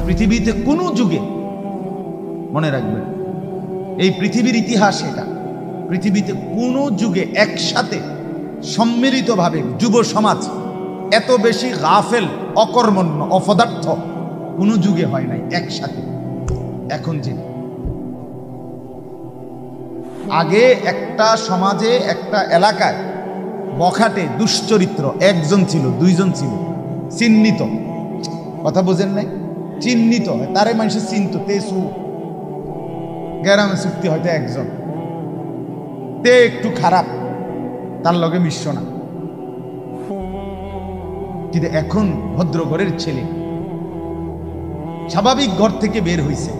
পৃথিবীতে কোনো যুগে, মনে রাখবেন এই পৃথিবীর ইতিহাস, এটা পৃথিবীতে কোনো যুগে একসাথে সম্মিলিতভাবে যুব সমাজ এত বেশি গাফেল, অকর্মণ্য, অপদার্থ কোনো যুগে হয় নাই একসাথে। এখন যে আগে একটা সমাজে, একটা এলাকায় বখাটে দুশ্চরিত্র একজন ছিল, দুইজন ছিল, চিহ্নিত, কথা বোঝেন নাই, চিহ্নিত হয় তারে মানুষের চিন্ত, তেসু গ্রামে চুক্তি হয়তো একজন, তে একটু খারাপ, তার লগে মিশ্র না। কিন্তু এখন ভদ্র ঘরের ছেলে, স্বাভাবিক ঘর থেকে বের হইছে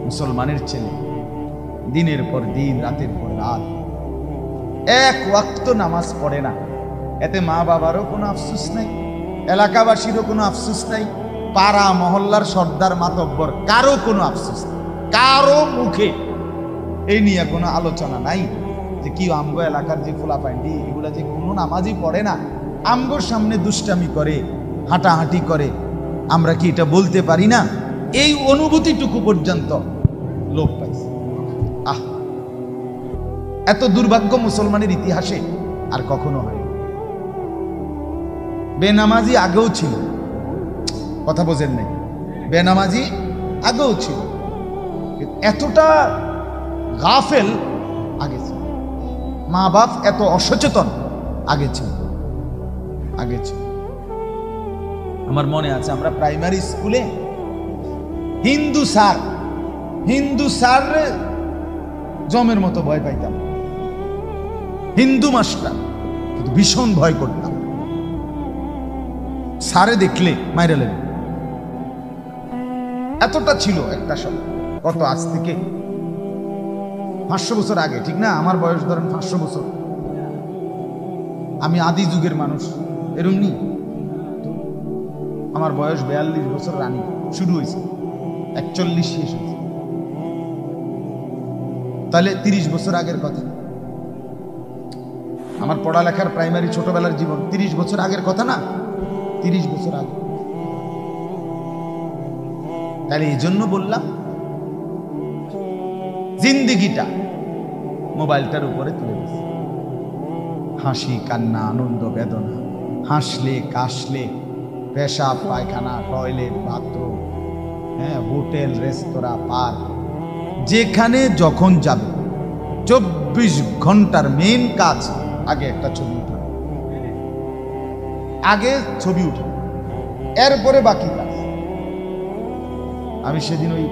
মুসলমানের ছেলে, দিনের পর দিন, রাতের পর রাত এক ওয়াক্ত নামাজ পড়ে না। এতে মা বাবারও কোনো আফসোস নাই, এলাকাবাসীরও কোনো আফসোস নাই, পাড়া মহল্লার সর্দার মাতব্বর কারো কোনো আফসোস নাই, কারো মুখে এই নিয়ে কোনো আলোচনা নাই যে কি আমগো এলাকার যে ফোলাপাইন্ডি এগুলা যে কোনো নামাজই পড়ে না, আমগোর সামনে দুষ্টামি করে, হাঁটাহাঁটি করে, আমরা কি এটা বলতে পারি না? এই অনুভূতিটুকু পর্যন্ত লোপ পাইছে। আহ, এত দুর্ভাগ্য মুসলমানের ইতিহাসে আর কখনো হয়। বেনামাজি আগেও ছিল, কথা বোঝেন নাই, বেনামাজি আগেও ছিল, এতটা গাফেল আগে ছিল, মা বাপ এত অসচেতন আগে ছিল, আগে ছিল। আমার মনে আছে আমরা প্রাইমারি স্কুলে হিন্দু স্যার জমের মতো ভয় পাইতাম, হিন্দু মাস্টার, কিন্তু ভীষণ ভয় করতাম, স্যারে দেখলে মাইরা লেগে এতটা ছিল একটা সময়। কত আজ থেকে 500 বছর আগে, ঠিক না? আমার বয়স ধরেন 500 বছর, আমি আদি যুগের মানুষ, এরমনি আমার বয়স 42 বছর রানী শুরু হয়েছে, 41 শেষ হয়েছে, তাহলে 30 বছর আগের কথা। আমার পড়ালেখার প্রাইমারি ছোটবেলার জীবন 30 বছর আগের কথা না, 30 বছর আগে। তাহলে এই জন্য বললাম জিন্দিগিটা মোবাইলটার উপরে তুলে দিচ্ছে, হাসি কান্না আনন্দ বেদনা, হাসলে কাশলে, পেশাব পায়খানা, টয়লেট বাথরুম, হ্যাঁ, হোটেল রেস্তোরাঁ পার্ক, যেখানে যখন যাবে 24 ঘন্টার মেইন কাজ আগে একটা ছবি উঠানো, আগে ছবি উঠানো, এরপরে বাকি কাজ। আমি সেদিন ওই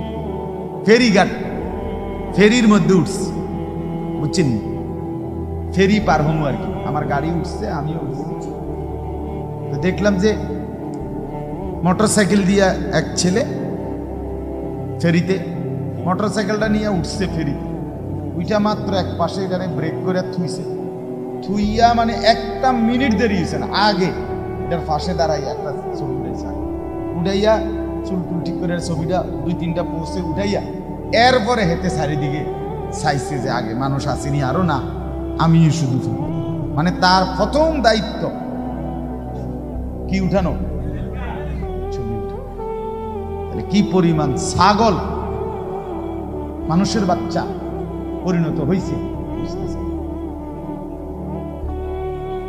ফেরিঘাট, ফেরির মধ্যে উঠছি, বুঝছেন, ফেরি পার হমু আর কি, আমার গাড়ি উঠছে, আমিও উঠছি, তো দেখলাম যে মোটর সাইকেল দিয়ে এক ছেলে ফেরিতে, মোটর সাইকেলটা নিয়ে উঠছে ফেরিতে, ওইটা মাত্র এক পাশে এখানে ব্রেক করে থুইছে, থুইয়া মানে 1 মিনিট দেরি হয়েছে না, আগে এটার পাশে দাঁড়াইয়া একটা ছবি উঠাইছে, উঠাইয়া চুল টুল ঠিক করে ছবিটা 2-3টা পোস্টে উঠাইয়া এরপরে হেঁটে চারিদিকে চাইছে যে আগে মানুষ আসেনি আরো, না আমি শুধু, মানে তার প্রথম দায়িত্ব কি উঠানো, ছবি উঠানো। তাহলে কি পরিমাণ ছাগল মানুষের বাচ্চা পরিণত হয়েছে।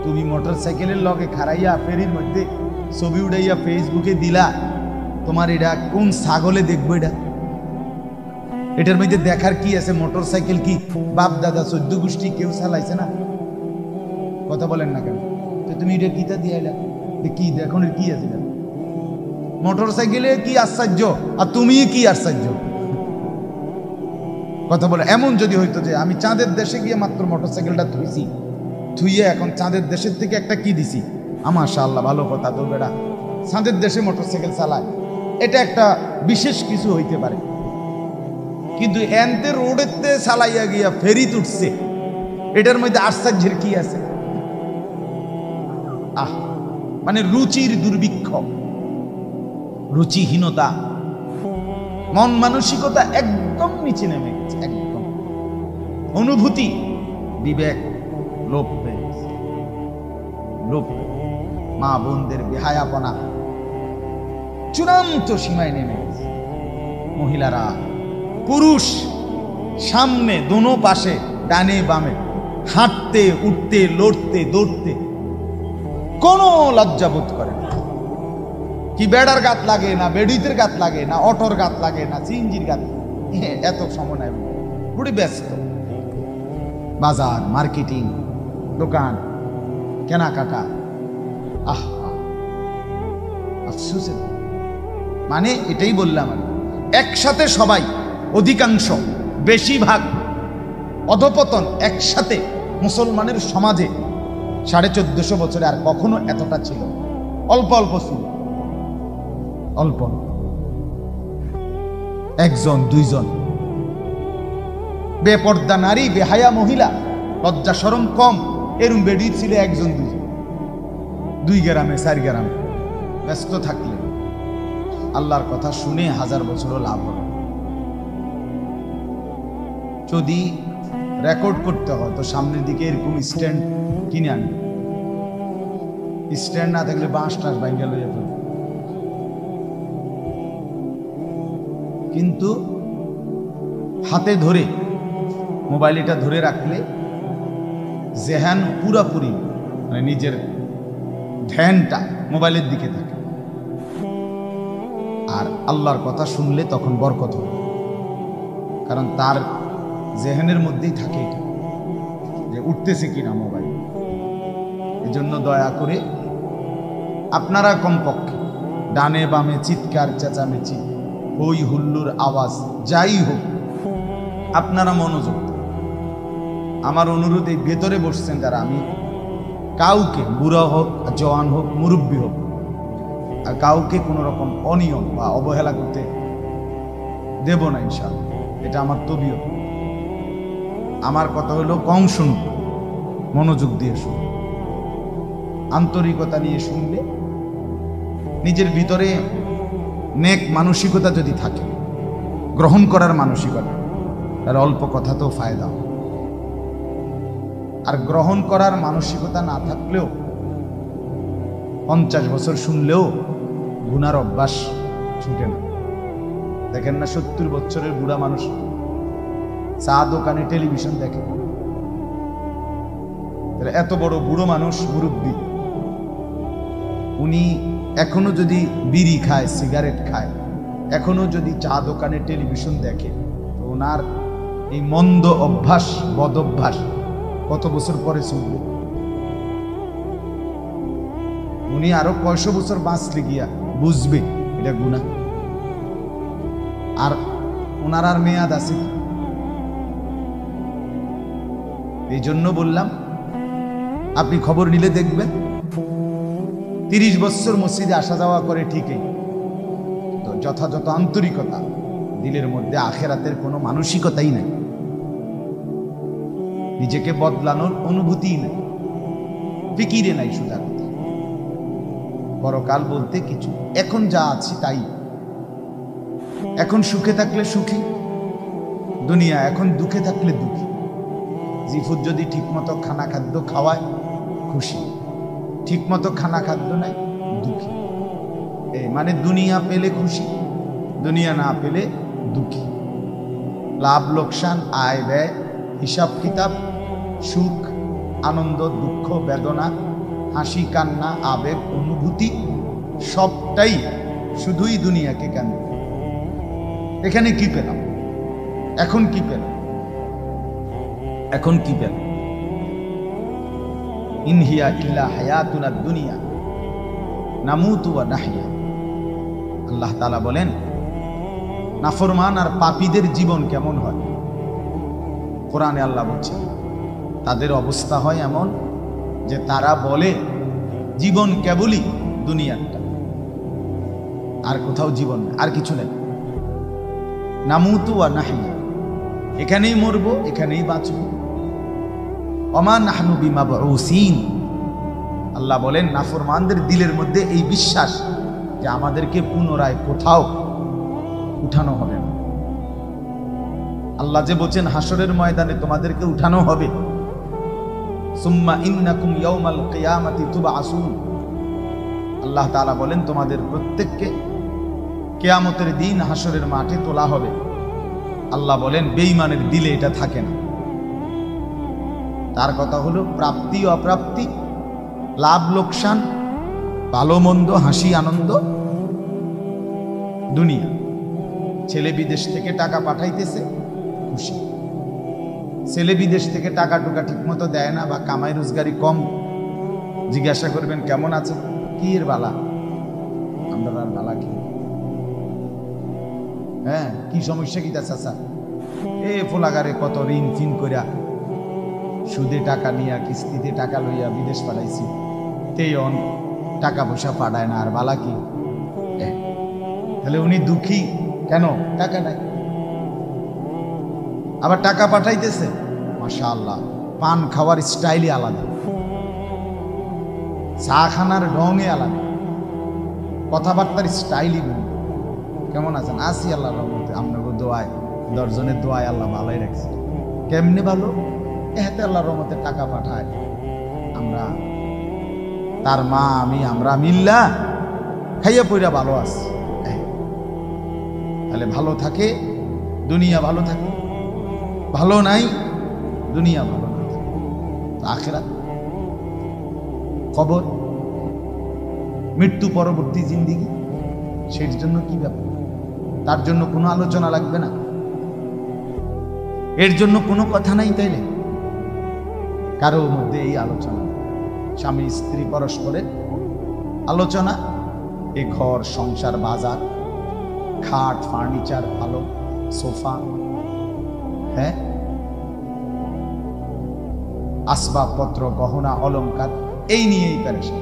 তুমি মোটর সাইকেলের লগে খাড়াইয়া ফেরির মধ্যে ছবি উঠাইয়া ফেসবুকে দিলা, তোমার এটা কোন ছাগলে দেখবো? এটার মধ্যে দেখার কি আছে? মোটর সাইকেল কি বাপ দাদা 14 গোষ্ঠী কেউ চালাইছে না? কথা বলেন না কেন? তো তুমি এটা কিতা দিয়ে কি দেখুন কি আছে? মোটর সাইকেলে কি আশ্চর্য, আর তুমি কি আশ্চর্য? কথা বলে এমন যদি হইতো যে আমি চাঁদের দেশে গিয়ে মাত্র মোটর সাইকেলটা ধুইছি, ধুইয়ে এখন চাঁদের দেশের থেকে একটা কি দিছি, মাশাআল্লাহ ভালো কথা, তো বেড়া চাঁদের দেশে মোটর সাইকেল চালায়, এটা একটা বিশেষ কিছু হইতে পারে। কিন্তু এনতে রোডেতে চালাইয়া গিয়া ফেরি তুটছে, এটার মধ্যে আশ্চর্যের কি আছে? আহ, মানে রুচির দুর্ভিক্ষ, রুচিহীনতা, মন মানসিকতা একদম নিচে নেমে গেছে, একদম অনুভূতি, বিবেক লোপ পেয়ে গেছে, লোপ। মা বোনদের বেহায়াপনা, চূড়ান্ত সীমায় নেমে গেছে। মহিলারা, পুরুষ সামনে দোনো পাশে ডানে বামে হাঁটতে উঠতে লড়তে দৌড়তে কোনো লজ্জাবোধ করে না। কি বেড়ার গাত লাগে না, বেডিতের গাত লাগে না, অটোর গাত লাগে না, সিএনজির গাত, এত সময় নাই, পুরো ব্যস্ত। বাজার, মার্কেটিং, দোকান, কেনাকাটা, আফসোসের। মানে এটাই বললাম আমি, একসাথে সবাই, অধিকাংশ, বেশিরভাগ অধপতন একসাথে মুসলমানের সমাজে 1450 বছরে আর কখনো এতটা ছিল, অল্প অল্প ছিল, অল্প একজন দুইজন বেপর্দা নারী, বেহায়া মহিলা, লজ্জা শরম কম, এরম বেডি ছিল একজন দুইজন, 2 গ্রামে 4 গ্রামে। ব্যস্ত থাকলে আল্লাহর কথা শুনে 1000 বছরও লাভ হবে। যদি রেকর্ড করতে হয় তো সামনের দিকে এরকম স্ট্যান্ড কিনে আনি, স্ট্যান্ড না থাকলে বাঁশ টাস ভাঙ্গা লইয়া ফেলবে। কিন্তু হাতে ধরে মোবাইলটা ধরে রাখলে জেহান পুরাপুরি, মানে নিজের ধ্যানটা মোবাইলের দিকে থাকে, আর আল্লাহর কথা শুনলে তখন বরকত হবে। কারণ তার জেহানের মধ্যেই থাকে এটা, যে উঠতেছে কিনা মোবাইল। এজন্য দয়া করে আপনারা কমপক্ষে ডানে বামে চিৎকার চেঁচামেচি, হই হুল্লুর আওয়াজ যাই হোক, আপনারা মনোযোগ। আমার অনুরোধ, এই ভেতরে বসছেন যারা, আমি কাউকে, বুড়া হোক জওয়ান হোক মুরব্বী হোক, আর কাউকে কোনো রকম অনিয়ম বা অবহেলা করতে দেব না ইনশাআল্লাহ। এটা আমার তবিয়ত। আমার কথা হলো কম শুনুন, মনোযোগ দিয়ে শুনুন, আন্তরিকতা নিয়ে শুনলে, নিজের ভিতরে নেক মানসিকতা যদি থাকে, গ্রহণ করার মানসিকতা, তার অল্প কথা তো ফায়দা। আর গ্রহণ করার মানসিকতা না থাকলেও 50 বছর শুনলেও গুনার অভ্যাস ছুটে না। দেখেন না 70 বছরের বুড়া মানুষ চা দোকানে টেলিভিশন দেখে, এত বড় বুড়ো মানুষ মুরব্বী, উনি এখনো যদি বিড়ি খায়, সিগারেট খায়, এখনো যদি চা দোকানে টেলিভিশন দেখে, তো ওনার এই মন্দ অভ্যাস, বদ অভ্যাস কত বছর পরে চলবে? উনি আরো 100 বছর বাঁচলে গিয়া বুঝবে এটা গুনাহ। আর ওনার আর মেয়াদ আছে। এই জন্য বললাম, আপনি খবর নিলে দেখবেন 30 বছর মসজিদে আসা যাওয়া করে ঠিকই, তো যথাযথ আন্তরিকতা দিলের মধ্যে, আখেরাতের কোনো মানসিকতাই নাই, নিজেকে বদলানোর অনুভূতি নেই, ফিকিরে নাই, সুদা কথা। পরকাল বলতে কিছু, এখন যা আছি তাই। এখন সুখে থাকলে সুখী দুনিয়া, এখন দুঃখে থাকলে দুঃখী। জিফুত যদি ঠিকমতো খানা খাদ্য খাওয়ায় খুশি, ঠিকমতো খানা খাদ্য নাই দুঃখী। মানে দুনিয়া পেলে খুশি, দুনিয়া না পেলে দুঃখী। লাভ লোকসান, আয় ব্যয়, হিসাব কিতাব, সুখ আনন্দ, দুঃখ বেদনা, হাসি কান্না, আবেগ অনুভূতি, সবটাই শুধুই দুনিয়াকে কেন। এখানে কি পেলাম, এখন কি পেলাম, এখন কি পেলাম? ইনহিয়া ইল্লা হায়াতুনা দুনিয়া নামুতু ওয়া নাহইয়া। আল্লাহ তাআলা বলেন, নাফরমান আর পাপীদের জীবন কেমন হয়? কোরআনে আল্লাহ বলছেন, তাদের অবস্থা হয় এমন যে তারা বলে জীবন কেবলই দুনিয়াটা, আর কোথাও জীবন নেই, আর কিছু নেই। নামুতু ওয়া নাহইয়া, এখানেই মরবো, এখানেই বাঁচবো। ওমা নাহনু বিমাবউসিন। আল্লাহ বলেন, নাফরমানদের দিলের মধ্যে এই বিশ্বাস যে আমাদেরকে পুনরায় কোথাও উঠানো হবে না। আল্লাহ যে বলছেন হাসরের ময়দানে তোমাদেরকে উঠানো হবে, সুম্মা ইন্নাকুম ইয়াউমাল কিয়ামাতি তুবআসুন। আল্লাহ তাআলা বলেন, তোমাদের প্রত্যেককে কিয়ামতের দিন হাসরের মাঠে তোলা হবে। আল্লাহ বলেন বেঈমানের দিলে এটা থাকে না। তার কথা হলো প্রাপ্তি অপ্রাপ্তি, লাভ লোকসান, ভালো মন্দ, হাসি আনন্দ, দুনিয়া। ছেলে বিদেশ থেকে টাকা পাঠাইতেছে, খুশি। ছেলে বিদেশ থেকে টাকা টুকা ঠিক মতো দেয় না বা কামাই রোজগারি কম, জিজ্ঞাসা করবেন কেমন আছে, কি এর বালা, আমরা আর বালা কি, হ্যাঁ কি সমস্যা কি চাচা, এ ফোলাগারে কত ঋণ ফিন করিয়া সুদে টাকা নিয়া কিস্তিতে টাকা লইয়া বিদেশ পাঠাইছি, তেয়ন টাকা পয়সা পাঠায় না, আর বালা কি। তাহলে উনি দুঃখী কেন, টাকা নাই। আবার টাকা পাঠাইতেছে, মাশাআল্লাহ, পান খাওয়ার স্টাইলই আলাদা, চা খানার ঢঙে আলাদা, কথাবার্তার স্টাইলই ভিন্ন। কেমন আছেন, আসি আল্লাহর রহমতে, আপনাকে দোয়ায়, দশজনের দোয়ায় আল্লাহ ভালোই রাখছে। কেমনে ভালো, এতে আল্লাহর রহমতে টাকা পাঠায়, আমরা তার মা আমি আমরা মিল্লা খাইয়া পইরা ভালো আছি। তাহলে ভালো থাকে দুনিয়া, ভালো থাকে, ভালো নাই দুনিয়া ভালো না থাকে। আখিরাত, কবর, মৃত্যু পরবর্তী জিন্দেগি, সেই জন্য কি ব্যাপার, তার জন্য কোনো আলোচনা লাগবে না, এর জন্য কোনো কথা নাই। তাইলে কারো মধ্যে এই আলোচনা, স্বামী স্ত্রী পরস্পরের আলোচনা, এ ঘর সংসার বাজার, খাট ফার্নিচার ভালো, সোফা, হ্যাঁ আসবাবপত্র গহনা অলংকার, এই নিয়েই পেরেশান,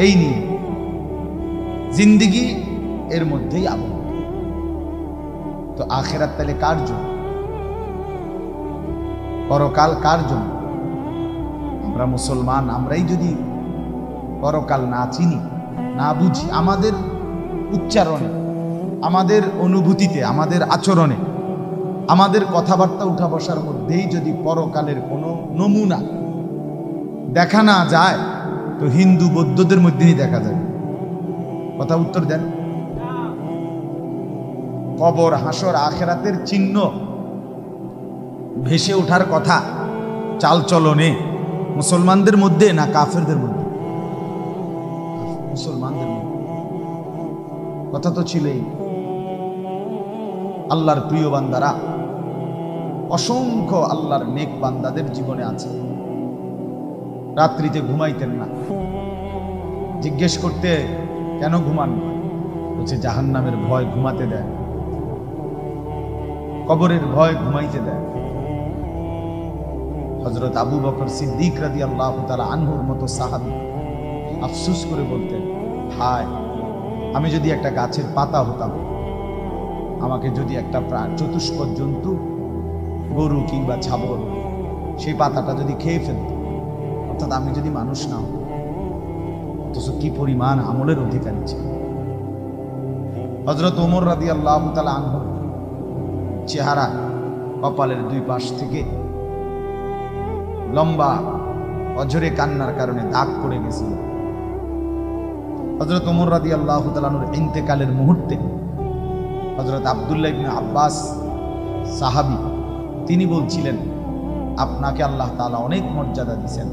এই নিয়ে জিন্দেগি, এর মধ্যেই আবদ্ধ। তো আখিরাত তাহলে কার জন্য, পরকাল কার জন্য? আমরা মুসলমান, আমরাই যদি পরকাল না চিনি, না বুঝি, আমাদের উচ্চারণে, আমাদের অনুভূতিতে, আমাদের আচরণে, আমাদের কথাবার্তা উঠা বসার মধ্যেই যদি পরকালের কোনো নমুনা দেখা না যায়, তো হিন্দু বৌদ্ধদের মধ্যেই দেখা যায়। কথা উত্তর দেন। কবর, হাসর, আখিরাতের চিহ্ন ভেসে ওঠার কথা চালচলনে মুসলমানদের মধ্যে না কাফেরদের মধ্যে? মুসলমানদের মধ্যে। কথা তো ছিলই। আল্লাহর প্রিয় বান্দারা, অসংখ্য আল্লাহর নেক বান্দাদের জীবনে আছে, রাত্রিতে ঘুমাইতেন না। জিজ্ঞেস করতে কেন ঘুমান, বলছে জাহান্নামের ভয় ঘুমাতে দেয়, কবরের ভয় ঘুমাইতে দেয়। হযরত আবু বকর সিদ্দিক রাদিয়াল্লাহু তাআলা আনহুর মতো সাহাবী আফসোস করে বলতেন, হায় আমি যদি একটা গাছের পাতা হতাম, আমাকে যদি একটা চতুষ্পদ জন্তু, গরু কিংবা ছাগল, সেই পাতাটা যদি খেয়ে ফেলত, অর্থাৎ আমি যদি মানুষ না হতাম, অথচ কি পরিমাণ আমলের অধিকারী ছিল। হযরত ওমর রাদিয়াল্লাহু তাআলা আনহুর চেহারা, কপালের দুই পাশ থেকে লম্বা অঝরে কান্নার কারণে দাগ পড়ে গেছিল। হযরত ওমর রাদিয়াল্লাহু তাআলা আনহুর ইন্তেকালের মুহূর্তে হযরত আব্দুল্লাহ ইবনে আব্বাস সাহাবী, তিনি বলছিলেন, আপনাকে আল্লাহ তাআলা অনেক মর্যাদা দিয়েছেন,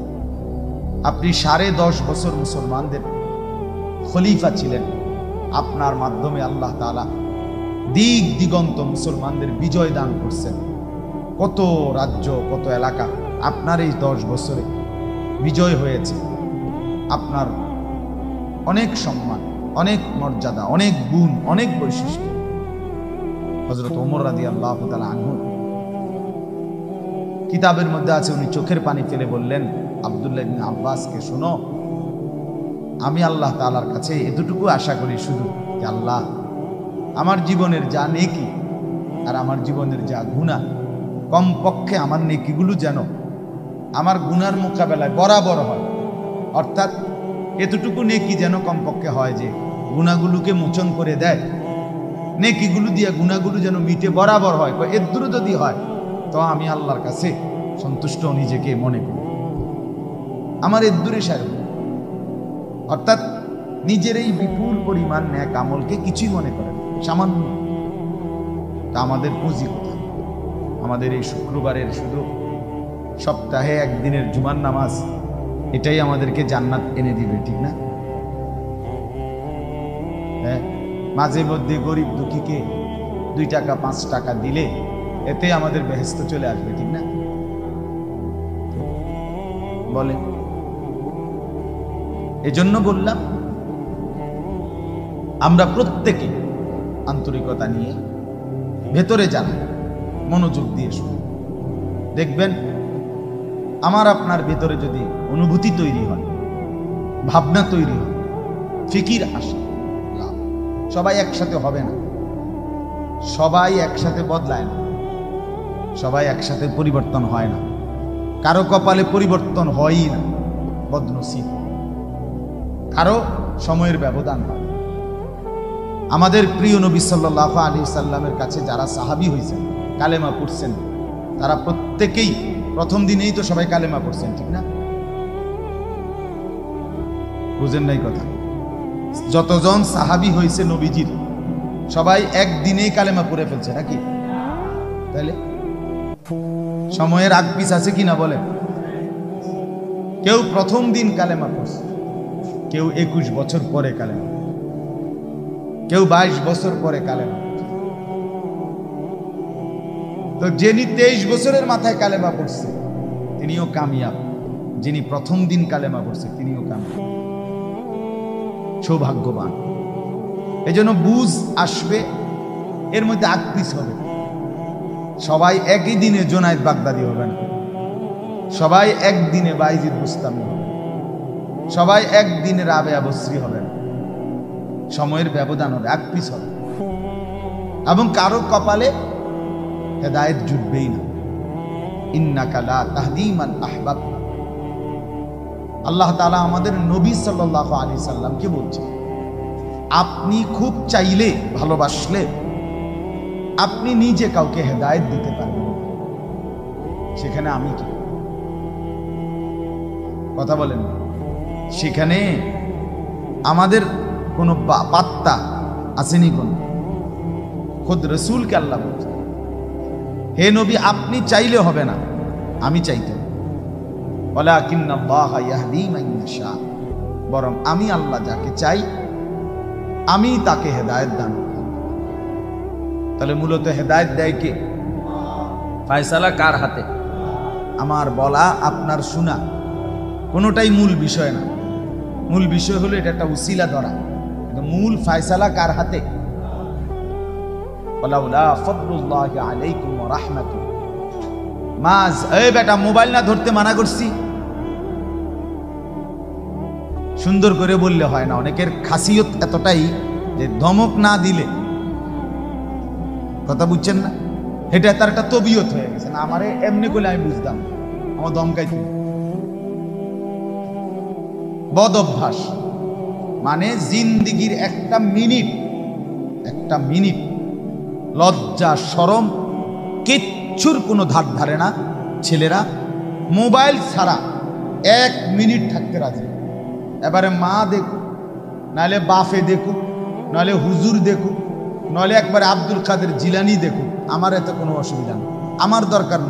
আপনি 10.5 বছর মুসলমানদের খলিফা ছিলেন, আপনার মাধ্যমে আল্লাহ তাআলা দিক দিগন্ত মুসলমানদের বিজয় দান করছেন, কত রাজ্য কত এলাকা আপনার এই 10 বছরে বিজয় হয়েছে। আপনার অনেক সম্মান, অনেক মর্যাদা, অনেক গুণ, অনেক বৈশিষ্ট্য। হযরত ওমর রাদিয়াল্লাহু তাআলা আনহু কিতাবের মধ্যে আছে, উনি চোখের পানি ফেলে বললেন আব্দুল্লাহ ইবনে আব্বাসকে, শোনো, আমি আল্লাহ তাআলার কাছে এতটুকু আশা করি শুধু যে আল্লাহ আমার জীবনের যা নেকি আর আমার জীবনের যা গুনাহ, কমপক্ষে আমার নেকিগুলো যেন আমার গুনার মোকাবেলায় বরাবর হয়, অর্থাৎ এতটুকু নেকি যেন কমপক্ষে হয় যে গুনাহগুলোকে মোচন করে দেয়, নেকিগুলো দিয়ে গুনাহগুলো যেন মিটে বরাবর হয়। এদুর যদি হয় তো আমি আল্লাহর কাছে সন্তুষ্ট নিজেকে মনে করি, আমার এদুরে সাহেব। অর্থাৎ নিজের এই বিপুল পরিমাণ ন্যাক আমলকে কিছুই মনে করেন, সামান্য। তা আমাদের পুঁজি কোথায়? আমাদের এই শুক্রবারের শুধু সপ্তাহে একদিনের জুমার নামাজ, এটাই আমাদেরকে জান্নাত এনে দিবে, ঠিক না? হ্যাঁ, মাঝে মধ্যে গরিব দুঃখীকে 2 টাকা 5 টাকা দিলে এতে আমাদের বেহেশত চলে আসবে, ঠিক না? বলে এজন্য বললাম আমরা প্রত্যেকে আন্তরিকতা নিয়ে ভেতরে যান, মনোযোগ দিয়ে শুনুন। দেখবেন আমার আপনার ভেতরে যদি অনুভূতি তৈরি হয়, ভাবনা তৈরি হয়, ফিকির আসে, সবাই একসাথে হবে না, সবাই একসাথে বদলায় না, সবাই একসাথে পরিবর্তন হয় না, কারো কপালে পরিবর্তন হয়ই না, বদনসিব, কারো সময়ের ব্যবধান হয়। আমাদের প্রিয় নবী সাল্লাল্লাহু আলাইহি সাল্লামের কাছে যারা সাহাবী হয়েছেন, কালেমা পড়ছেন, তারা প্রত্যেকেই প্রথম দিনেই তো সবাই কালেমা পড়ছেন, ঠিক না? বুঝেন নাই কথা? যতজন সাহাবী হয়েছে নবীজির, সবাই একদিনেই কালেমা পড়ে ফেলছে নাকি? তাহলে সময়ের আগ পিছ আছে কিনা বলেন? কেউ প্রথম দিন কালেমা পড়ছে, কেউ 21 বছর পরে কালেমা, কেউ 22 বছর পরে কালেমা। তো যিনি 23 বছরের মাথায় কালেমা পড়ছে তিনিও কামিয়াব, যিনি প্রথম দিন কালেমা পড়ছে তিনিও কামিয়াব, সৌভাগ্যবান। এজন্য বুঝ আসবে, এর মধ্যে আকপিস হবে। সবাই একই দিনে জোনায়েদ বাগদাদি হবে না, সবাই একদিনে বাইজিদ বুস্তামি হবে, সবাই একদিনে রাবেয়া বসরি হবে না, সময়ের ব্যবধান হবে, আকপিস হবে। এবং কারো কপালে হেদায়েত জুটবেই না। ইন্নাকা লা তাহদি মান আহবাবতা। আল্লাহ তাআলা আমাদের নবী সাল্লাল্লাহু আলাইহি সাল্লামকে বলছেন, আপনি খুব চাইলে, ভালোবাসলে আপনি নিজে কাউকে হেদায়েত দিতে পারবেন, সেখানে আমি কি? কথা বলেন, সেখানে আমাদের কোনো পাত্তা আসেনি? কোন খুদ রাসূলকে আল্লাহ বলছেন, হে নবী আপনি চাইলে হবে না, আমি চাইতে, ওয়ালাকিন্নাল্লাহ ইয়াহদি মান ইয়াশা, বরং আমি আল্লাহ যাকে চাই আমি তাকে হেদায়েত দান করি। তাহলে মূলত হেদায়েত দেয় কে? ফয়সালা কার হাতে? আমার বলা আপনার শোনা কোনোটাই মূল বিষয় না। মূল বিষয় হলো এটা একটা উসিলা ধরা, মূল ফয়সালা কার হাতে? ওয়ালাউলা ফাদলুল্লাহি আলাইকুম ওয়া রাহমাতুহু মাজ। এই বেটা মোবাইল না ধরতে মানা করছি, সুন্দর করে বললে হয় না। অনেকের খাসিয়ত এতটাই যে ধমক না দিলে, কথা বুঝছেন না, এটা তার একটা তবিয়ত হয়ে গেছে। না আমারে এমনি করলে আমি বুঝতাম, আমার দমকাইতে বদ অভ্যাস। মানে জিন্দিগির একটা মিনিট লজ্জা শরম কিচ্ছুর কোনো ধার ধারে না। ছেলেরা মোবাইল ছাড়া 1 মিনিট থাকতে রাজি। এবারে মা দেখুক, নাহলে বাফে দেখুক, নাহলে হুজুর দেখুক, নাহলে একবারে আব্দুল কাদের জিলানি দেখুক, আমার এতে কোনো অসুবিধা নেই। আমার দরকার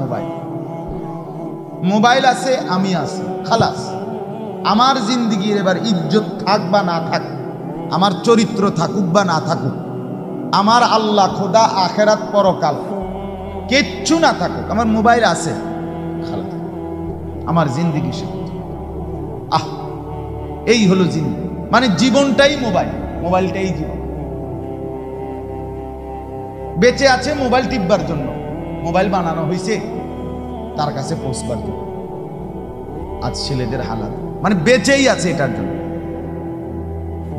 মোবাইল আছে, আমি আছি, খালাস। আমার জিন্দিগির এবার ইজ্জত থাক বা না থাক, আমার চরিত্র থাকুক বা না থাকুক, আমার আল্লাহ খোদা আখেরাত পরকাল কিচ্ছু না থাকুক, আমার মোবাইল আছে, খালাস, আমার জিন্দিগি শেষ। এই হলো জিন্দিগি, মানে জীবনটাই মোবাইলটাই জীবন। বেঁচে আছে মোবাইল টিপবার জন্য, মোবাইল বানানো হয়েছে তার কাছে পৌঁছবার জন্য। আজ ছেলেদের হালাত মানে বেঁচেই আছে, এটার জন্য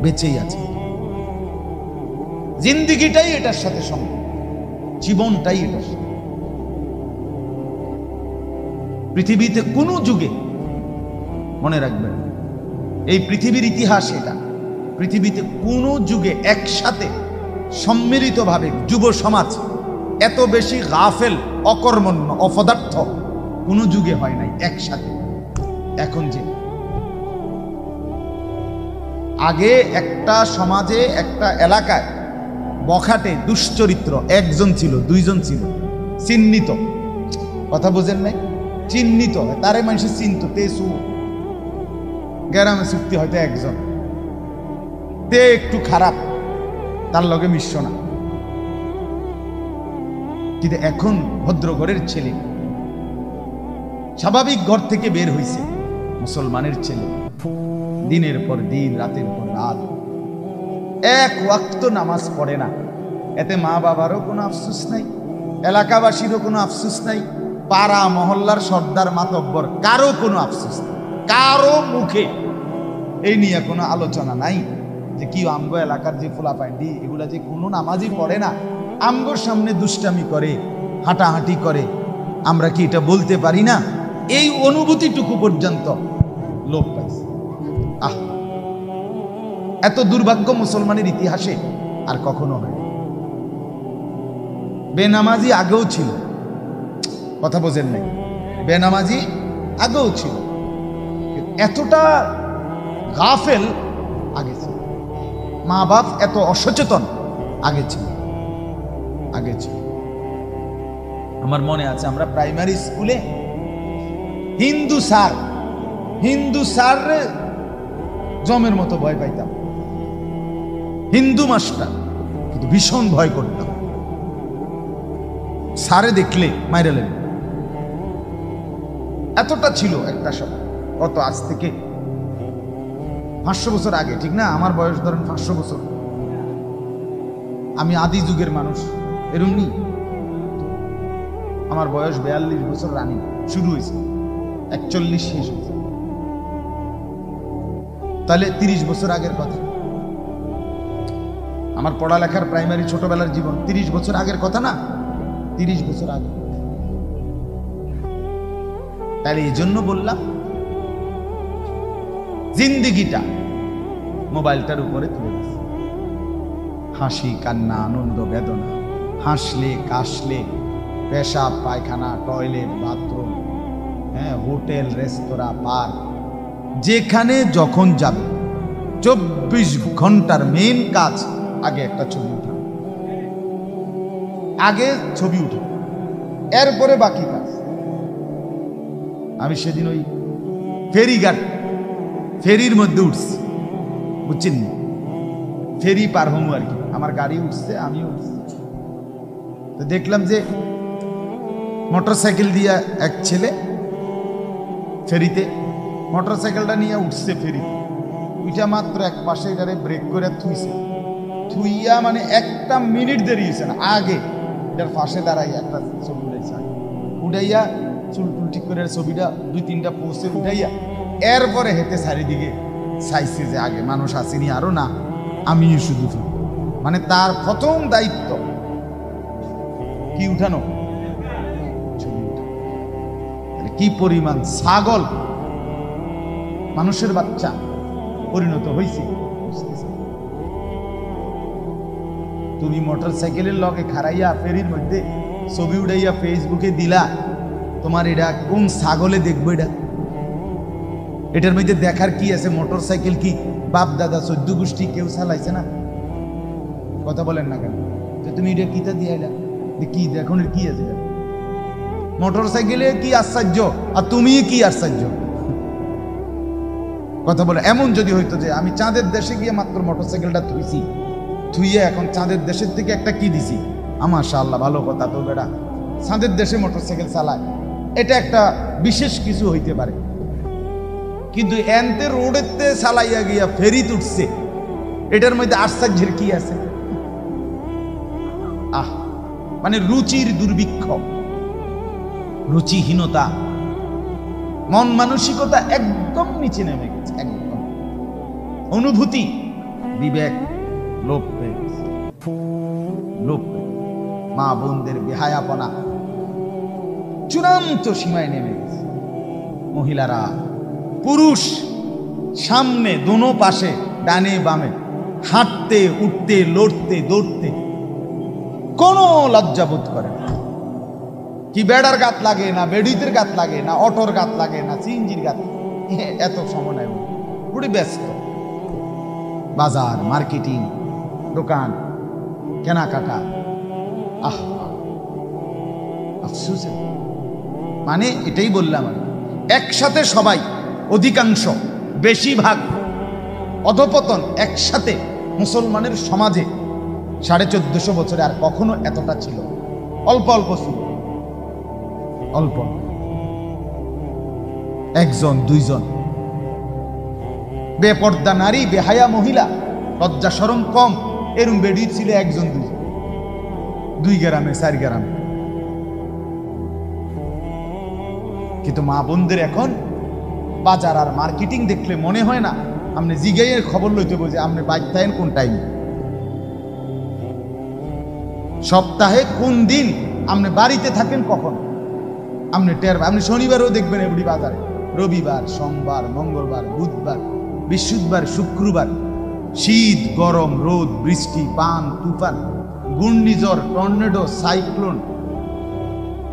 বেঁচেই আছে। জিন্দিগিটাই এটার সাথে সম্পর্ক, জীবনটাই এটার সাথে। পৃথিবীতে কোনো যুগে, মনে রাখবেন এই পৃথিবীর ইতিহাস এটা, পৃথিবীতে কোনো যুগে একসাথে সম্মিলিতভাবে যুব সমাজ এত বেশি গাফেল, অকর্মণ্য, অপদার্থ কোনো যুগে হয় নাই একসাথে। এখন যে আগে একটা সমাজে একটা এলাকায় বখাটে দুশ্চরিত্র একজন ছিল, দুইজন ছিল, চিহ্নিত, কথা বোঝেন নাই, চিহ্নিত, তারে মানুষের চিনত, তেসু গ্রামে চুক্তি হয়তো একজন, তে একটু খারাপ, তার লগে মিশ্র না। কিন্তু এখন ভদ্র ঘরের ছেলে, স্বাভাবিক ঘর থেকে বের হইছে, মুসলমানের ছেলে, দিনের পর দিন, রাতের পর রাত এক ওয়াক্ত নামাজ পড়ে না। এতে মা বাবারও কোনো আফসোস নাই, এলাকাবাসীরও কোনো আফসোস নাই, পাড়া মহল্লার সর্দার মাতব্বর কারো কোনো আফসোস নাই, কারো মুখে এই নিয়ে কোনো আলোচনা নাই যে কি আমগো এলাকার যে ফুলাপাইন্ডি এগুলা যে কোনো নামাজই পড়ে না, আমগোর সামনে দুষ্টামি করে, হাঁটাহাঁটি করে, আমরা কি এটা বলতে পারি না? এই অনুভূতিটুকু পর্যন্ত লোক পাইছে। আহ, এত দুর্ভাগ্য মুসলমানের ইতিহাসে আর কখনো হয়। বেনামাজি আগেও ছিল, কথা বোঝেন নাই, বেনামাজি আগেও ছিল, এতটা গাফেল আগে ছিল, মা বাপ এত অসচেতন আগে ছিল, আগে ছিল। আমার মনে আছে আমরা প্রাইমারি স্কুলে হিন্দু স্যার জমের মতো ভয় পাইতাম, হিন্দু মাস্টার, কিন্তু ভীষণ ভয় করতাম, স্যারে দেখলে মাইরা লেন, এতটা ছিল একটা সময়। কত আজ থেকে 500 বছর আগে, ঠিক না? আমার বয়স ধরেন 500 বছর, আমি আদি যুগের মানুষ, এরমনি আমার বয়স 42 বছর রানিং শুরু হয়েছে, 41 শেষ হয়েছে, তাহলে 30 বছর আগের কথা। আমার পড়ালেখার প্রাইমারি ছোটবেলার জীবন 30 বছর আগের কথা না, 30 বছর আগে। তাহলে এই জন্য বললাম জিন্দিগিটা মোবাইলটার উপরে তুলে দিচ্ছে, হাসি কান্না আনন্দ বেদনা, হাসলে কাশলে, পেশাব পায়খানা টয়লেট বাথরুম, হ্যাঁ, হোটেল রেস্তোরাঁ পার্ক, যেখানে যখন যাবে 24 ঘন্টার মেন কাজ আগে একটা ছবি উঠা, আগে ছবি উঠে, এরপরে বাকি কাজ। আমি সেদিন ওই ফেরির মধ্যে উঠছি, বুঝছেন, ফেরি পার হমু আর কি, আমার গাড়ি উঠছে, আমি উঠছি, তো দেখলাম যে মোটরসাইকেল দিয়ে এক ছেলে ফেরিতে মোটরসাইকেলটা নিয়ে উঠছে ফেরিতে, ওইটা মাত্র এক পাশে এটারে ব্রেক করে থুইয়া মানে 1 মিনিট দেরি হয়েছে না, আগে এটার পাশে দাঁড়াই একটা ছবি উঠাইয়া চুল টুল ঠিক করে ছবিটা 2-3টা পোস্টে উঠাইয়া এরপরে হেঁটে চারিদিকে চাইছে যে আগে মানুষ আসেনি আরো না, আমি শুধু মানে তার প্রথম দায়িত্ব কি উঠানো, ছবি উঠানো। কি পরিমাণ ছাগল মানুষের বাচ্চা পরিণত হয়েছে। তুমি মোটরসাইকেলের লগে খাড়াইয়া ফেরির মধ্যে ছবি উঠাইয়া ফেসবুকে দিলা, তোমার এটা কোন ছাগলে দেখবো? এটার মধ্যে দেখার কি আছে? মোটরসাইকেল কি বাপ দাদা 14 গোষ্ঠী কেউ চালাইছে না? কথা বলেন না কেন? যে তুমি এটা কিতা দিয়াইলা, কি দেখুন কি আছে? মোটরসাইকেলে কি আশ্চর্য, আর তুমি কি আশ্চর্য? কথা বলে এমন যদি হইতো যে আমি চাঁদের দেশে গিয়ে মাত্র মোটরসাইকেলটা থুইয়ে এখন চাঁদের দেশের থেকে একটা কি দিছি, মাশাআল্লাহ ভালো কথা, তো বেটা চাঁদের দেশে মোটরসাইকেল চালায়, এটা একটা বিশেষ কিছু হইতে পারে। কিন্তু এনতে রোডেতে চালাইয়া গিয়া ফেরি উঠছে, এটার মধ্যে আশ্চর্যের কি আছে? মানে রুচির দুর্ভিক্ষ, রুচিহীনতা, মন মানসিকতা একদম নিচে নেমে গেছে, একদম অনুভূতি বিবেক লোপ পেয়ে গেছে, লোপ। মা বোনদের বেহায়াপনা চূড়ান্ত সীমায় নেমে গেছে। মহিলারা পুরুষ সামনে দোনো পাশে ডানে বামে হাঁটতে উঠতে লড়তে দৌড়তে কোনো লজ্জাবোধ করে না। কি বেড়ার গাত লাগে না, বেডিতের গাত লাগে না, অটোর গাত লাগে না, সিএনজির গাত, এত সময় নাই, পুরো ব্যস্ত। বাজার, মার্কেটিং, দোকান, কেনাকাটা, আফসোস। মানে এটাই বললাম আমি, একসাথে সবাই, অধিকাংশ, বেশিরভাগ অধপতন একসাথে মুসলমানের সমাজে 1450 বছরে আর কখনো এতটা ছিল? অল্প অল্প ছিল, অল্প, একজন দুইজন বেপর্দা নারী, বেহায়া মহিলা, লজ্জা শরম কম, এরম বেডি ছিল একজন দুইজন, 2 গ্রামে 4 গ্রামে। কিন্তু মা বোনদের এখন বাজার আর মার্কেটিং দেখলে মনে হয় না আপনি জিগাইয়ের খবর লইতে বোঝে আপনি বাইক থাকেন কোন টাইম, সপ্তাহে কোন দিন আপনি বাড়িতে থাকেন কখন, আপনি আপনি শনিবারও দেখবেন এগুলি বাজারে, রবিবার, সোমবার, মঙ্গলবার, বুধবার, বৃহস্পতিবার, শুক্রবার, শীত, গরম, রোদ, বৃষ্টি, বান, তুফান, ঘূর্ণিঝড়, টর্নেডো, সাইক্লোন,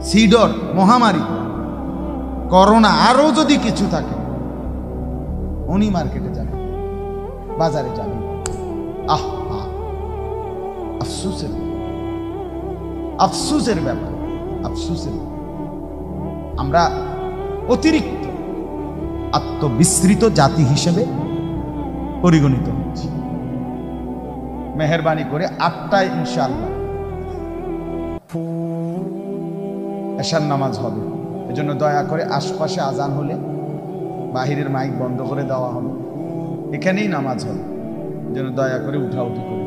সিডর, মহামারী, করোনা, আরো যদি কিছু থাকে, উনি মার্কেটে যাবেন, বাজারে যাবেন। আফসোসের, আফসোসের ব্যাপার, আফসোসের। আমরা অতিরিক্ত আত্মবিস্মৃত জাতি হিসেবে পরিগণিত হচ্ছি। মেহেরবানি করে 8টায় ইনশাআল্লাহ এশার নামাজ হবে, এজন্য দয়া করে আশপাশে আজান হলে বাহিরের মাইক বন্ধ করে দেওয়া হবে, এখানেই নামাজ হবে, এজন্য দয়া করে উঠাউঠি করে।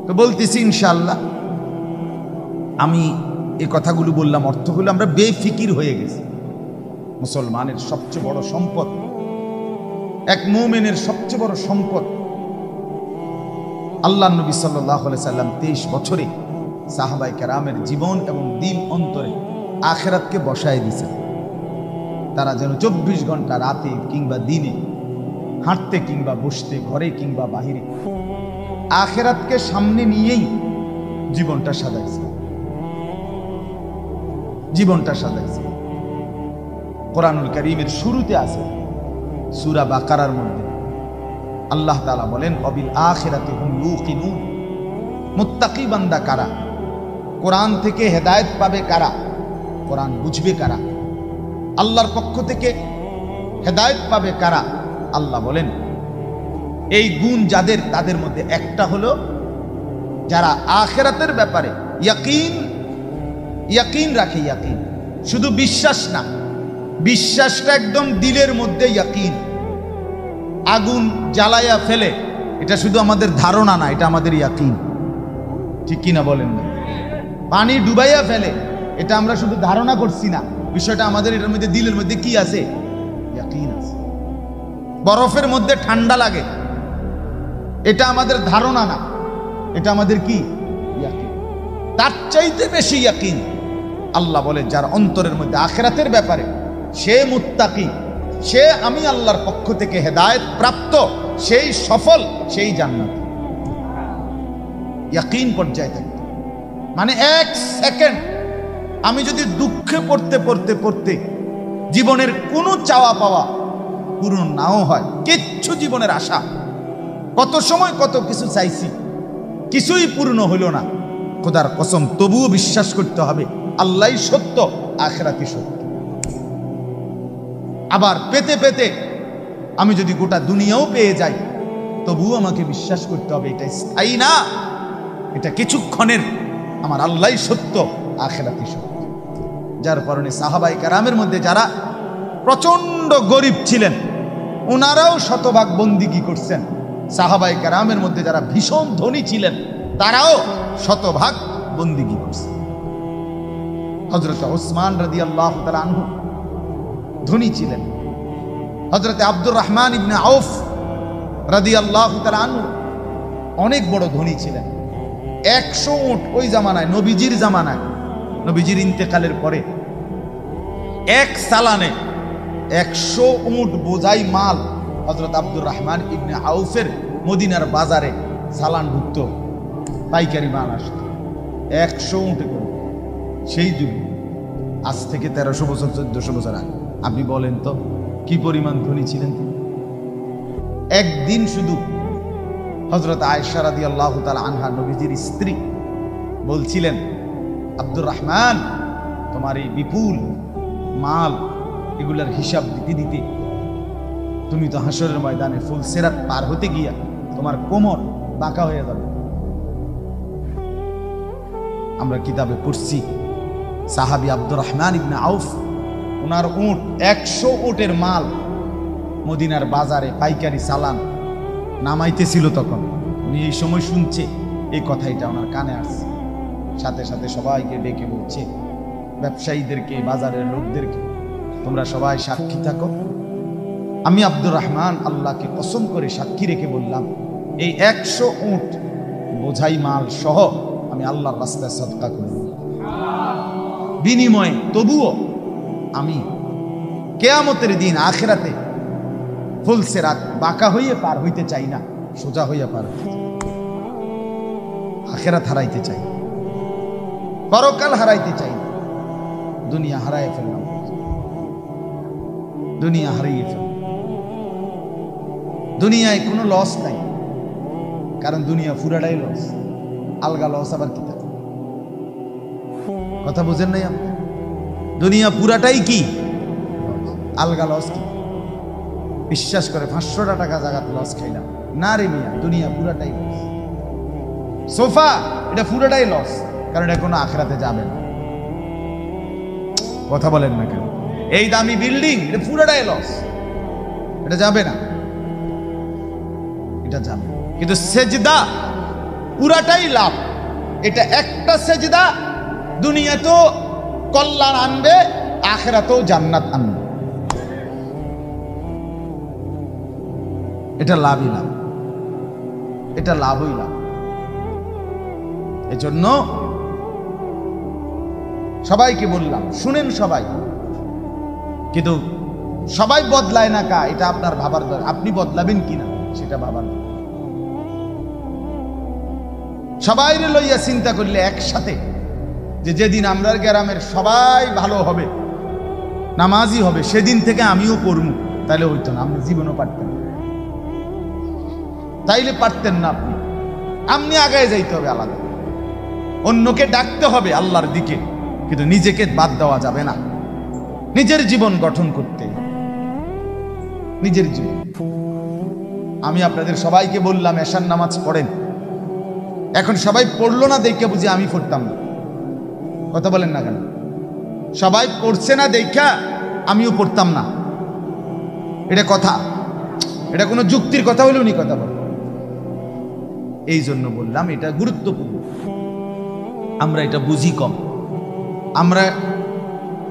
তো বলতেছি ইনশাআল্লাহ, আমি এই কথাগুলো বললাম, অর্থগুলো আমরা বেফিকির হয়ে গেছি। মুসলমানের সবচেয়ে বড় সম্পদ, এক মুমিনের সবচেয়ে বড় সম্পদ, আল্লাহ নবী সাল্লাল্লাহু আলাইহি সাল্লাম 23 বছরে সাহাবায়ে কেরামের জীবন এবং দিল অন্তরে আখিরাতকে বসায় দিয়েছেন। তারা যেন 24 ঘন্টা রাতে কিংবা দিনে, হাঁটতে কিংবা বসতে, ঘরে কিংবা বাহিরে, আখিরাতকে সামনে নিয়েই জীবনটা সাজাইছে, জীবনটা সাজাইছে। কোরআনুল কারীমের শুরুতে আছে সূরা বাকারার মধ্যে আল্লাহ তাআলা বলেন, অবিল আখিরাতি হুম ইউকিনুন। মুত্তাকি বান্দা কারা? কোরআন থেকে হেদায়েত পাবে কারা? কোরআন বুঝবে কারা? আল্লাহর পক্ষ থেকে হেদায়েত পাবে কারা? আল্লাহ বলেন, এই গুণ যাদের, তাদের মধ্যে একটা হলো যারা আখিরাতের ব্যাপারে ইয়াকিন রাখে। ইয়াকিন শুধু বিশ্বাস না, বিশ্বাসটা একদম দিলের মধ্যে ইয়াকিন। আগুন জ্বালায়া ফেলে, এটা শুধু আমাদের ধারণা না, এটা আমাদের ইয়াকিন। ঠিক কিনা বলেন না? পানি ডুবাইয়া ফেলে, এটা আমরা শুধু ধারণা করছি না, বিষয়টা আমাদের এটার মধ্যে দিলের মধ্যে কি আছে? ইয়াকিন আছে। বরফের মধ্যে ঠান্ডা লাগে, এটা আমাদের ধারণা না, এটা আমাদের কি? ইয়াকিন। তার চাইতে বেশি ইয়াকিন আল্লাহ বলে যার অন্তরের মধ্যে আখিরাতের ব্যাপারে, সে মুত্তাকি, সে আমি আল্লাহর পক্ষ থেকে হেদায়েত প্রাপ্ত, সেই সফল, সেই জান্নাত। ইয়াকিন পর্যায়ে থাকতে মানে 1 সেকেন্ড আমি যদি দুঃখে পড়তে পড়তে পড়তে জীবনের কোনো চাওয়া পাওয়া পূরণ নাও হয়, কিচ্ছু জীবনের আশা, কত সময় কত কিছু চাইছি, কিছুই পূর্ণ হইল না, খোদার কসম তবুও বিশ্বাস করতে হবে আল্লাহই সত্য, আখিরাতই সত্য। আবার পেতে পেতে আমি যদি গোটা দুনিয়াও পেয়ে যাই, তবুও আমাকে বিশ্বাস করতে হবে এটা স্থায়ী না, এটা কিছুক্ষণের, আমার আল্লাহই সত্য, আখিরাতই সত্য। যার কারণে সাহাবায়ে কেরামের মধ্যে যারা প্রচন্ড গরিব ছিলেন, ওনারাও শতভাগ বন্দিগি করছেন। সাহাবায়ে কেরামের মধ্যে যারা ভীষণ ধনী ছিলেন, তারাও শতভাগ বন্দিগি করছেন। হযরত ওসমান রাদিয়াল্লাহু তাআলা আনহু ধনী ছিলেন। হযরত আব্দুর রহমান ইবনে আউফ রাদিয়াল্লাহু তাআলা আনহু অনেক বড় ধনী ছিলেন। 100 উট ওই জামানায়, নবীজির জামানায়, নবীজির ইন্তেকালের পরে এক সালানে 100 উট বোঝাই মাল হযরত আব্দুর রহমান ইবনে আউফের মদিনার বাজারে সালান ঢুকত, পাইকারি মাল আসত 100 উটে করে। সেই যুগে, আজ থেকে 1300 বছর 1400 বছর আগে, আপনি বলেন তো কি পরিমাণ ধনী ছিলেন তিনি? একদিন শুধু হযরত আয়েশা রাদিয়াল্লাহু তাআলা আনহা নবীজির স্ত্রী বলছিলেন, আব্দুর রহমান, তোমার এই বিপুল মাল এগুলার হিসাব দিতে দিতে তুমি তো হাসরের ময়দানে ফুলসিরাত পার হতে গিয়া তোমার কোমর বাঁকা হয়ে যাবে। আমরা কিতাবে পড়ছি সাহাবী আব্দুর রহমান ইবনে আউফ, ওনার উট 100 উটের মাল মদিনার বাজারে পাইকারি চালান নামাইতেছিল। তখন উনি এই সময় শুনছে এই কথাটা ওনার কানে আসছে, সাথে সাথে সবাইকে ডেকে বলছে, ব্যবসায়ীদেরকে, বাজারের লোকদেরকে, তোমরা সবাই সাক্ষী থাকো। আমি আব্দুর রহমান আল্লাহকে কসম করে সাক্ষী রেখে বললাম, এই 100 উট বোঝাই মাল সহ আমি আল্লাহর রাস্তায় সদকা করব, বিনিময়ে তবুও আমি কিয়ামতের দিন আখিরাতে ফুলসিরাত বাঁকা হইয়ে পার হইতে চাই না, সোজা হইয়া পার হইতে চাই। আখিরাত হারাইতে চাই, পরকাল হারাইতে চাই না। দুনিয়া হারাইয়ে ফেললাম, দুনিয়া হারিয়ে ফেললাম। দুনিয়ায় কোনো লস নাই, কারণ দুনিয়া পুরাটাই লস। আলগা লস আবার কি থাকে? কথা বুঝেন নাই আপনি? দুনিয়া পুরাটাই কি আলগা লস কি? বিশ্বাস করে 500 টাকা জায়গা লস খাইলাম না রে মিয়া, দুনিয়া পুরাটাই লস। সোফা এটা পুরাটাই লস, কারণ এটা কোনো আখিরাতে যাবে না। কথা বলেন না কেন? এই দামি বিল্ডিং এটা পুরাটাই লস, এটা যাবে না, এটা যাবে। কিন্তু সেজদা পুরাটাই লাভ। এটা একটা সেজদা দুনিয়াতেও কল্যাণ আনবে, আখিরাতেও জান্নাত আনবে। এটা লাভই লাভ, এটা লাভই লাভ। এজন্য সবাইকে বললাম, শুনেন সবাই, কিন্তু সবাই বদলায় না কা, এটা আপনার ভাবার দরকার। আপনি বদলাবেন কিনা সেটা ভাবার দরকার। সবাই লইয়া চিন্তা করলে একসাথে, যে যেদিন আমরার গ্রামের সবাই ভালো হবে, নামাজি হবে, সেদিন থেকে আমিও পড়বো, তাইলে হইতো না। আপনি জীবনও পারতেন, তাইলে পারতেন না। আপনি আগায় যাইতে হবে আলাদা, অন্যকে ডাকতে হবে আল্লাহর দিকে, কিন্তু নিজেকে বাদ দেওয়া যাবে না। নিজের জীবন গঠন করতে, নিজের জীবন। আমি আপনাদের সবাইকে বললাম এশার নামাজ পড়েন, এখন সবাই পড়লো না দেখে বুঝি আমি পড়তাম না। কথা বলেন না কেন? সবাই পড়ছে না দেখা আমিও পড়তাম না, এটা কথা, এটা কোনো যুক্তির কথা হলে উনি কথা বলেন। এই জন্য বললাম এটা গুরুত্বপূর্ণ। আমরা এটা বুঝি কম।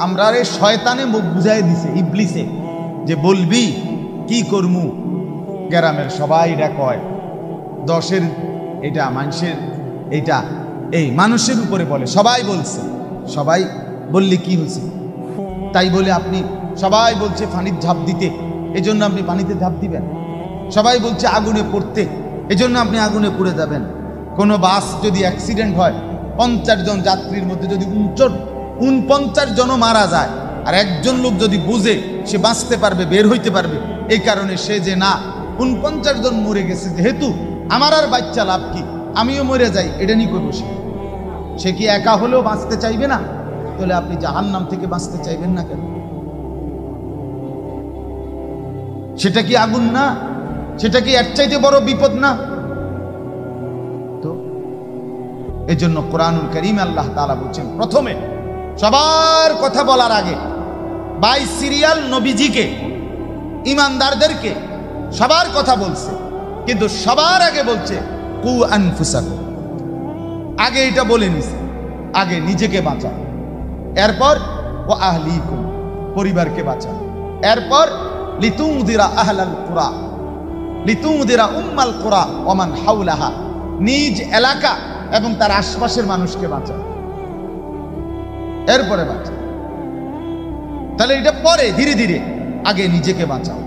আমরা শয়তানে মুখ বুঝাই দিছে, ইবলিসে, যে বলবি কি করমু, গ্রামের সবাই এটা কয়, 10-এর এটা মানুষের, এটা এই মানুষের উপরে বলে, সবাই বলছে, সবাই বললে কি হয়েছে তাই বলে আপনি, সবাই বলছে পানির ঝাঁপ দিতে, এজন্য আপনি পানিতে ঝাঁপ দিবেন। সবাই বলছে আগুনে পড়তে, এজন্য আপনি আগুনে পুড়ে যাবেন। কোনো বাস যদি অ্যাক্সিডেন্ট হয়, 50 জন যাত্রীর মধ্যে যদি 49 জনও মারা যায়, আর একজন লোক যদি বুঝে সে বাঁচতে পারবে, বের হইতে পারবে, এই কারণে সে যে না 49 জন মরে গেছে, যেহেতু আমার আর বাচ্চা লাভ কি, আমিও মরে যাই, এটা নিয়ে করবো। সে কি একা হলেও বাঁচতে চাইবে না? তাহলে আপনি জাহান্নাম থেকে বাঁচতে চাইবেন না কেন? সেটা কি আগুন না? সেটা কি এর চাইতে বড় বিপদ না? তো এজন্য কোরআনুল কারীমে আল্লাহ তাআলা বলছেন, প্রথমে সবার কথা বলার আগে বাই সিরিয়াল নবীজিকে, ইমানদারদেরকে সবার কথা বলছে, কিন্তু সবার আগে বলছে কু আনফুসাকুম। আগে এটা বলে নিছে, আগে নিজেকে বাঁচাও, এরপর ও আহলিকুম, পরিবারকে বাঁচাও, এরপর লিতুনদিরা আহলাল কুরা, লিতুনদিরা উম্মাল কুরা ওয়া মান হাওলাহা, নিজ এলাকা এবং তার আশপাশের মানুষকে বাঁচাও, এরপরে বাঁচাও। তাহলে এটা পরে ধীরে ধীরে, আগে নিজেকে বাঁচাও,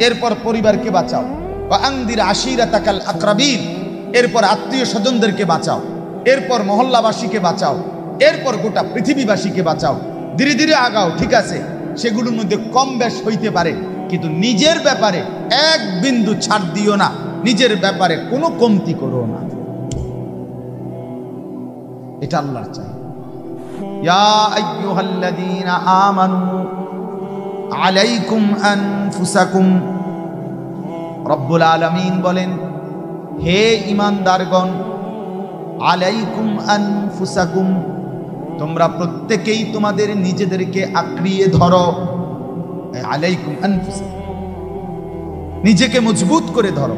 এরপর পরিবারকে বাঁচাও, ওয়া আনদির আশিরাতাকাল আকরাবিন, এরপর আত্মীয় স্বজনদেরকে বাঁচাও, এরপর মহল্লাবাসীকে বাঁচাও, এরপর গোটা পৃথিবীবাসীকে বাঁচাও। ধীরে ধীরে আগাও, ঠিক আছে, সেগুলোর মধ্যে কম বেশ হইতে পারে, কিন্তু নিজের ব্যাপারে এক বিন্দু ছাড় দিও না। নিজের ব্যাপারে কোনো কমতি করো না। এটা আল্লাহর চাই। ইয়া আইয়ুহাল্লাযীনা আমানু আলাইকুম আনফুসাকুম, রব্বুল আলামিন বলেন, হে ঈমানদারগণ, আলাইকুম আনফুসাকুম, তোমরা প্রত্যেকেই তোমাদের নিজেদেরকে আঁকড়িয়ে ধরো। আলাইকুম আনফুসাকুম, নিজেকে মজবুত করে ধরো।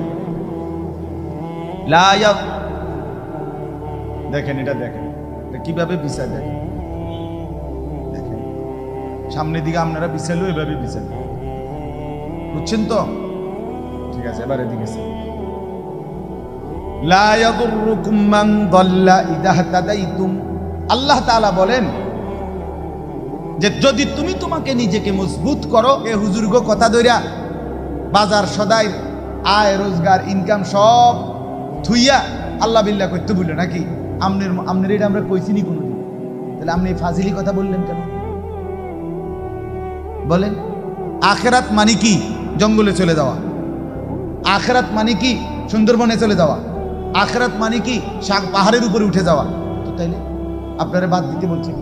দেখেন এটা, দেখেন এটা কিভাবে বিছায়, দেখেন দেখেন সামনের দিকে আপনারা বিছালো, এভাবে বিছাল, বুঝছেন তো? ঠিক আছে, এবার এদিকে লা ইয়াদুররুকুম মান দাল্লা ইযা হাদাইতুম। আল্লাহ তাআলা বলেন যে যদি তুমি তোমাকে নিজেকে মজবুত করো, এ হুজুরগো কথা ধইরা বাজার সদাই আয় রোজগার ইনকাম সব থুইয়া আল্লাহ বিল্লাহ করতে বললো নাকি? আমনের এটা আমরা কইছিনি কোনোদিন, তাহলে আপনি ফাজিলি কথা বললেন কেন বলেন? আখেরাত মানে কি? জঙ্গলে চলে যাওয়া। আখেরাত মানে কি? সুন্দরবনে চলে যাওয়া। আখেরাত মানে কি? পাহাড়ের উপরে উঠে যাওয়া। তো তাইলে আপনারা বাদ দিতে বলছেন?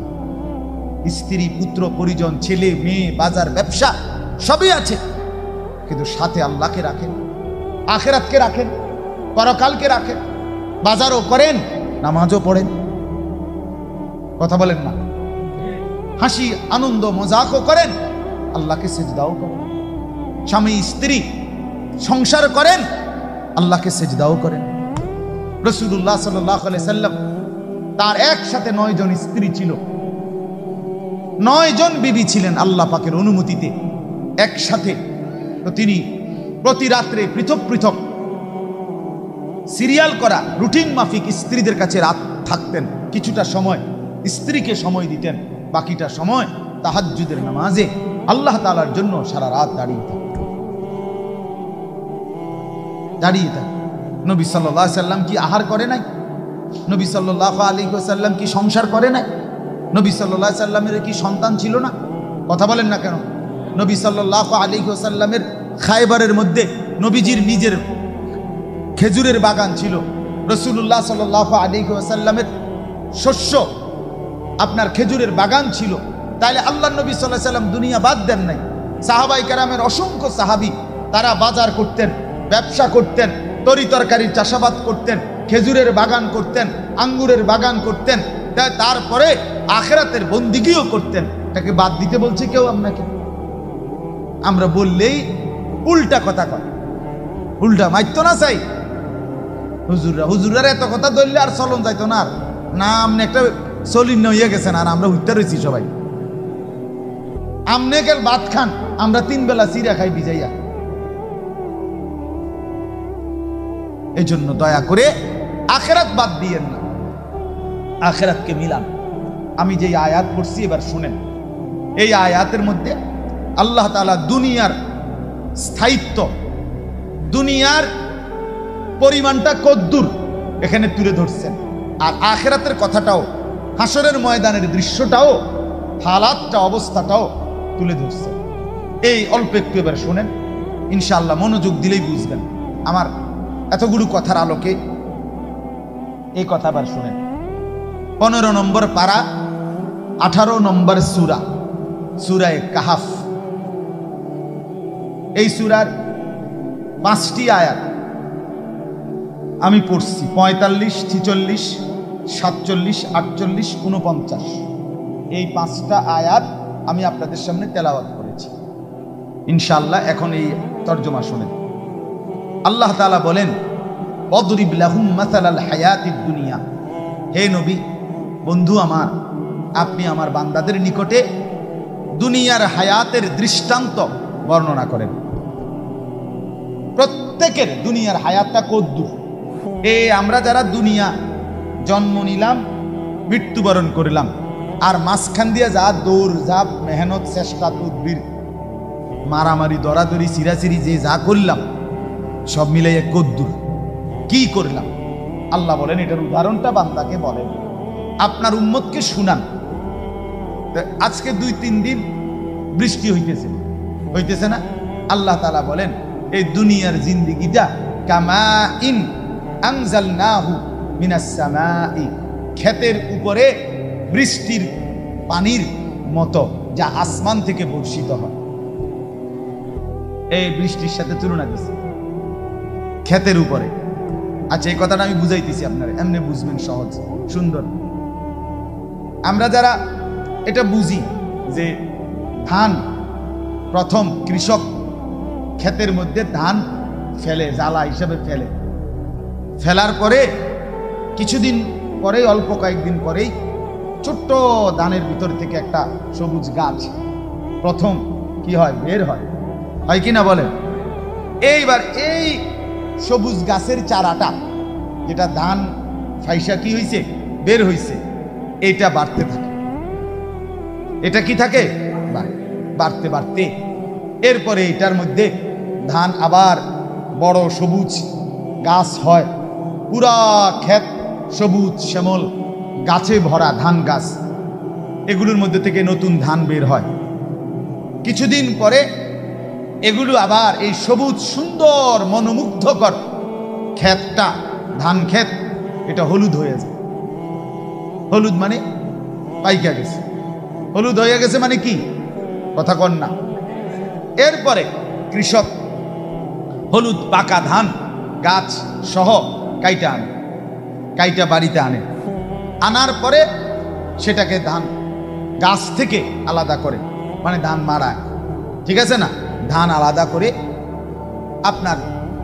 স্ত্রী, পুত্র, পরিজন, ছেলে মেয়ে, বাজার, ব্যবসা সবই আছে, কিন্তু সাথে আল্লাহকে রাখেন, আখেরাতকে রাখেন, পরকালকে রাখেন, বাজারও করেন, নামাজও পড়েন, কথা বলেন না? হাসি আনন্দ মজাকও করেন, আল্লাহকে সিজদাও করেন, স্বামী স্ত্রী সংসার করেন, আল্লাহকে সিজদাও করেন। রাসূলুল্লাহ সাল্লাল্লাহু আলাইহি সাল্লাম তার একসাথে 9 জন স্ত্রী ছিল, 9 জন বিবি ছিলেন আল্লাহ পাকের অনুমতিতে একসাথে। তো তিনি প্রতি রাত্রে পৃথক পৃথক সিরিয়াল করা রুটিন মাফিক স্ত্রীদের কাছে রাত থাকতেন, কিছুটা সময় স্ত্রীকে সময় দিতেন, বাকিটা সময় তাহাজ্জুদের নামাজে আল্লাহ তাআলার জন্য সারা রাত দাঁড়িয়ে থাকতেন। নবী সাল্লাল্লাহু আলাইহি সাল্লাম কি আহার করে নাই? নবী সাল্লাল্লাহু আলাইহি ওয়াসাল্লাম কি সংসার করে নাই? নবী সাল্লাল্লাহু আলাইহি সাল্লামের কি সন্তান ছিল না? কথা বলেন না কেন? নবী সাল্লাল্লাহু আলাইহি ওয়াসাল্লামের খায়বারের মধ্যে নবীজির নিজের খেজুরের বাগান ছিল। রাসূলুল্লাহ সাল্লাল্লাহু আলাইহি ওয়াসাল্লামের শস্য আপনার খেজুরের বাগান ছিল। তাইলে আল্লাহ নবী সাল্লাল্লাহু আলাইহি ওয়াসাল্লাম দুনিয়া বাদ দেন নাই। সাহাবায়ে কেরামের অসংখ্য সাহাবী তারা বাজার করতেন, ব্যবসা করতেন, তরি তরকারির চাষাবাদ করতেন, খেজুরের বাগান করতেন, আঙ্গুরের বাগান করতেন, তারপরে আখিরাতের বন্দিগিও করতেন। এটাকে বাদ দিতে বলছে কেউ আপনাকে? আমরা বললেই উল্টা কথা কয়, উল্টা মাইতো না চাই হুজুররা এত কথা ধরলে আর চলন যাইতো না। না আপনি একটা চলিন্ন হইয়া গেছেন, আর আমরা উঠতে রয়েছি সবাই। আমনে গেল ভাত খান, আমরা 3 বেলা চিরা খাই ভিজাইয়া। এই জন্য দয়া করে আখেরাত বাদ দিয়েন না, আখেরাতকে মিলান। আমি যে আয়াত পড়ছি এবার শুনেন। এই আয়াতের মধ্যে আল্লাহ তাআলা দুনিয়ার স্থায়িত্ব, দুনিয়ার পরিমাণটা কদ্দুর এখানে তুলে ধরছেন, আর আখেরাতের কথাটাও, হাসরের ময়দানের দৃশ্যটাও, হালাতটা, অবস্থাটাও তুলে ধরছেন। এই অল্প একটু এবার শুনেন, ইনশাআল্লাহ মনোযোগ দিলেই বুঝবেন আমার এতগুলো কথার আলোকে। এই কথা আবার শুনেন। 15 নম্বর পারা, 18 নম্বর সূরা, সূরায়ে কাহাফ। এই সূরার 5টি আয়াত আমি পড়ছি, 45, 46, 47, 48, 49। এই 5টা আয়াত আমি আপনাদের সামনে তেলাওয়াত করেছি। ইনশাআল্লাহ এখন এই তরজমা শুনেন। আল্লাহ তাআলা বলেন, ওয়াদরিব লাহুম মাসালাল হায়াতিদ দুনিয়া। হে নবী, বন্ধু আমার, আপনি আমার বান্দাদের নিকটে দুনিয়ার হায়াতের দৃষ্টান্ত বর্ণনা করেন। প্রত্যেকের দুনিয়ার হায়াতটা কদ্দুর। আমরা যারা দুনিয়া জন্ম নিলাম, মৃত্যুবরণ করলাম, আর মাঝখান দিয়ে যা দৌড় ঝাঁপ, মেহনত, চেষ্টা, তদবির, মারামারি, দরাদরি, চিরাচিরি যে যা করলাম, সব মিলাই কদ্দুর। কি করলাম? আল্লাহ বলেন এটার উদাহরণটা বান্দাকে বলেন, আপনার উম্মতকে শুনান। আজকে 2-3 দিন বৃষ্টি হইতেছে না? আল্লাহ তাআলা বলেন এই দুনিয়ার জিন্দিগিটা কামাইন আনজালনাহু মিনাস সামাই, ক্ষেতের উপরে বৃষ্টির পানির মতো যা আসমান থেকে বর্ষিত হয়। এই বৃষ্টির সাথে তুলনা দিচ্ছে ক্ষেতের উপরে। আচ্ছা, এই কথাটা আমি বুঝাইতেছি আপনারা, এমনি বুঝবেন, সহজ সুন্দর। আমরা যারা এটা বুঝি যে ধান প্রথম কৃষক ক্ষেতের মধ্যে ধান ফেলে, জ্বালা হিসাবে ফেলে, ফেলার পরে কিছুদিন পরেই, অল্প কয়েকদিন পরেই ছোট্ট ধানের ভিতর থেকে একটা সবুজ গাছ প্রথম কি হয়, বের হয়, হয় কি না বলেন? এইবার এই সবুজ গাছের চারাটা, যেটা ধান ফাইসা কি হয়েছে, বের হয়েছে, এটা বাড়তে থাকে। এটা কি থাকে, বাড়তে বাড়তে এরপরে এটার মধ্যে ধান আবার বড় সবুজ গাছ হয়, পুরা ক্ষেত সবুজ শ্যামল গাছে ভরা ধান গাছ, এগুলোর মধ্যে থেকে নতুন ধান বের হয়। কিছুদিন পরে এগুলো আবার এই সবুজ সুন্দর মনোমুগ্ধকর ক্ষেতটা, ধান ক্ষেত, এটা হলুদ হয়ে যায়। হলুদ মানে পাইকা গেছে, হলুদ হয়ে গেছে মানে কি, কথা কন না। এরপরে কৃষক হলুদ পাকা ধান গাছ সহ কাইটা আনে, কাইটা বাড়িতে আনে, আনার পরে সেটাকে ধান গাছ থেকে আলাদা করে, মানে ধান মাড়ায়, ঠিক আছে না, ধান আলাদা করে আপনার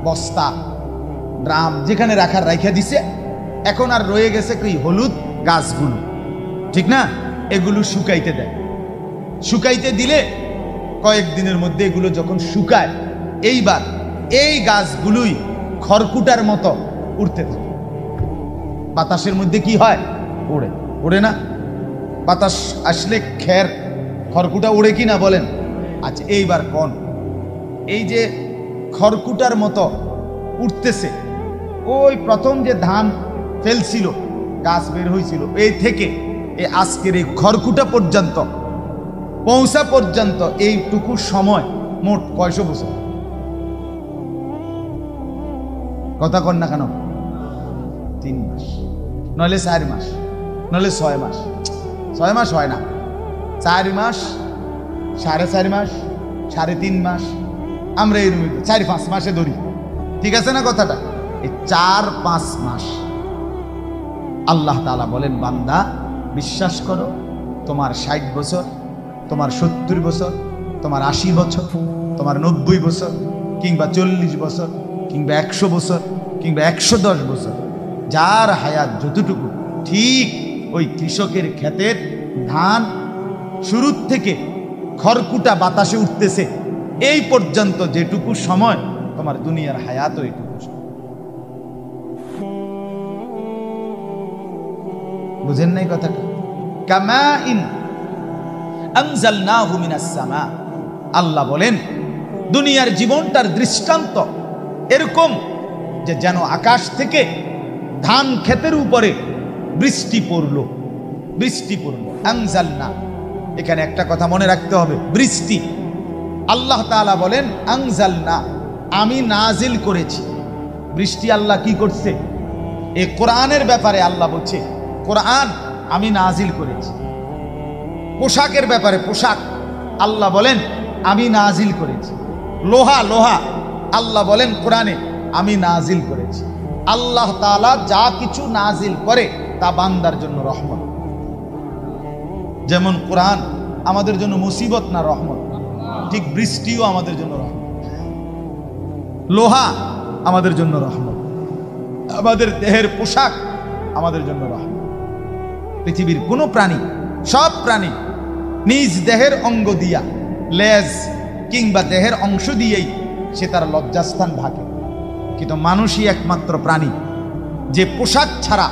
বস্তা ড্রাম যেখানে রাখার রাইখা দিছে। এখন আর রয়ে গেছে কি, হলুদ গাছগুলো, ঠিক না, এগুলো শুকাইতে দেয়। শুকাইতে দিলে কয়েকদিনের মধ্যে এগুলো যখন শুকায়, এইবার এই গাছগুলোই খড়কুটার মতো উড়তে থাকে। বাতাসের মধ্যে কি হয়, ওড়ে, ওড়ে না? বাতাস আসলে খড়কুটা উড়ে কি না বলেন? আচ্ছা, এইবার কোন এই যে খড়কুটার মতো উঠতেছে, ওই প্রথম যে ধান ফেলছিল, গাছ বের হয়েছিল, এই থেকে এই আজকের এই খড়কুটা পর্যন্ত পৌঁছা পর্যন্ত এইটুকু সময় মোট কয়শো বছর? কথা কন না কেন? 3 মাস, নইলে 4 মাস, নইলে 6 মাস। 6 মাস হয় না, 4 মাস, 4.5 মাস, 3.5 মাস, আমরা এই 4-5 মাসে ধরি, ঠিক আছে না কথাটা? এই 4-5 মাস আল্লাহ তাআলা বলেন, বান্দা বিশ্বাস করো, তোমার 60 বছর, তোমার 70 বছর, তোমার 80 বছর, তোমার 90 বছর, কিংবা 40 বছর, কিংবা 100 বছর, কিংবা 110 বছর, যার হায়াত যতটুকু, ঠিক ওই কৃষকের ক্ষেতের ধান শুরুর থেকে খড়কুটা বাতাসে উঠতেছে এই পর্যন্ত যেটুকু সময়, তোমার দুনিয়ার হায়াত এইটুকু। বুঝেন নাই কথাটা? কামাইন আনজালনাহু মিনাস সামা, আল্লাহ বলেন দুনিয়ার জীবনটার দৃষ্টান্ত এরকম যে যেন আকাশ থেকে ধান ক্ষেতের উপরে বৃষ্টি পড়লো, বৃষ্টি পড়লো। আনজালনা, এখানে একটা কথা মনে রাখতে হবে, বৃষ্টি। আল্লাহ তাআলা বলেন আনজালনা, আমি নাজিল করেছি। বৃষ্টি আল্লাহ কি করছে? এই কোরআনের ব্যাপারে আল্লাহ বলছে, কোরআন আমি নাজিল করেছি। পোশাকের ব্যাপারে, পোশাক আল্লাহ বলেন আমি নাজিল করেছি। লোহা, লোহা আল্লাহ বলেন কোরআনে আমি নাজিল করেছি। আল্লাহ তাআলা যা কিছু নাজিল করে তা বান্দার জন্য রহমত। যেমন কোরআন আমাদের জন্য মুসিবত না রহমত, ঠিক বৃষ্টিও আমাদের জন্য রহমত। লোহা আমাদের জন্য রহমত, আমাদের দেহের পোশাক আমাদের জন্য রহমত। পৃথিবীর কোনো প্রাণী, সব প্রাণী নিজ দেহের অঙ্গ দিয়া, লেজ কিংবা দেহের অংশ দিয়েই সে তার লজ্জাস্থান ঢাকে, কিন্তু মানুষই একমাত্র প্রাণী যে পোশাক ছাড়া